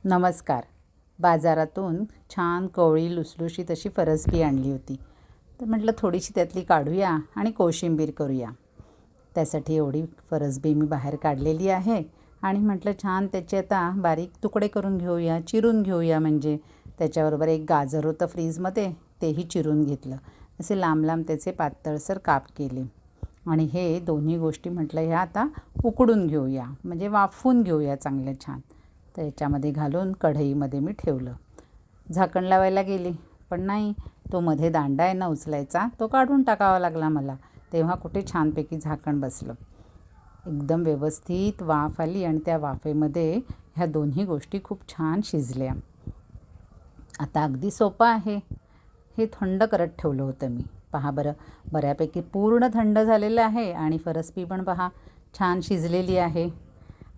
नमस्कार. बाजारातून छान कवळी लुसलुशीत अशी फरसबी आणली होती. तर म्हटलं थोडीशी त्यातली काढूया आणि कोशिंबीर करूया. त्यासाठी एवढी फरसबी मी बाहेर काढलेली आहे आणि म्हटलं छान त्याचे आता बारीक तुकडे करून घेऊया, चिरून घेऊया. म्हणजे त्याच्याबरोबर एक गाजर होतं फ्रीजमध्ये, तेही चिरून घेतलं. असे लांब लांब त्याचे पातळसर काप केले आणि हे दोन्ही गोष्टी म्हटलं ह्या आता उकडून घेऊया, म्हणजे वाफवून घेऊया चांगले छान. तर याच्यामध्ये घालून कढईमध्ये मी ठेवलं. झाकण लावायला गेली, पण नाही, तो मध्ये दांडा आहे ना उचलायचा, तो काढून टाकावा लागला मला. तेव्हा कुठे छानपैकी झाकण बसलं. एकदम व्यवस्थित वाफ आली आणि त्या वाफेमध्ये ह्या दोन्ही गोष्टी खूप छान शिजल्या. आता अगदी सोपं आहे. हे थंड करत ठेवलं होतं मी. पहा बरं, बऱ्यापैकी पूर्ण थंड झालेलं आहे आणि फरसबी पण पहा छान शिजलेली आहे.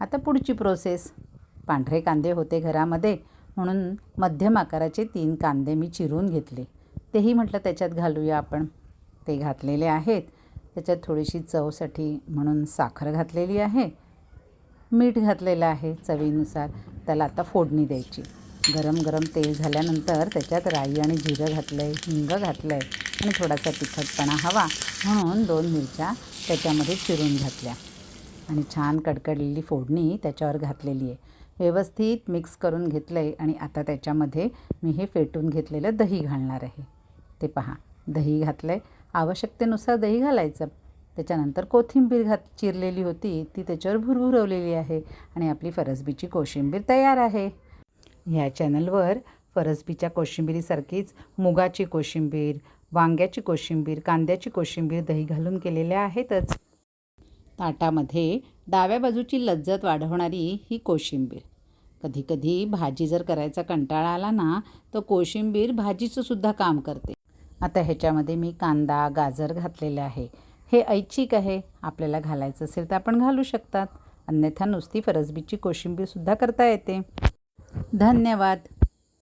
आता पुढची प्रोसेस. पांढरे कांदे होते घरामध्ये, म्हणून मध्यम आकाराचे 3 कांदे मी चिरून घेतले. तेही म्हटलं त्याच्यात घालूया आपण. ते घातलेले आहेत. त्याच्यात थोडीशी चवसाठी म्हणून साखर घातलेली आहे, मीठ घातलेलं आहे चवीनुसार. त्याला आता फोडणी द्यायची. गरम गरम तेल झाल्यानंतर त्याच्यात राई आणि जिरं घातलं आहे, हिंग घातलं आहे आणि थोडासा तिखटपणा हवा म्हणून 2 मिरच्या त्याच्यामध्ये चिरून घातल्या आणि छान कडकडलेली फोडणी त्याच्यावर घातलेली आहे. व्यवस्थित मिक्स करून घेतलं आहे आणि आता त्याच्यामध्ये मी हे फेटून घेतलेलं दही घालणार आहे. ते पहा, दही घातलं आहे. आवश्यकतेनुसार दही घालायचं. त्याच्यानंतर कोथिंबीर चिरलेली होती ती त्याच्यावर भुरभुरवलेली आहे आणि आपली फरसबीची कोशिंबीर तयार आहे. ह्या चॅनलवर फरसबीच्या कोशिंबिरीसारखीच मुगाची कोशिंबीर, वांग्याची कोशिंबीर, कांद्याची कोशिंबीर दही घालून केलेल्या आहेतच. ताटामध्ये डाव्या बाजूची लज्जत वाढवणारी ही कोशिंबीर. कधीकधी भाजी जर करायचा कंटाळा आला ना, तर कोशिंबीर भाजीचं सुद्धा काम करते. आता ह्याच्यामध्ये मी कांदा, गाजर घातलेले आहे. हे ऐच्छिक आहे. आपल्याला घालायचं असेल तर आपण घालू शकतात. अन्यथा नुसती फरसबीची कोशिंबीरसुद्धा करता येते. धन्यवाद.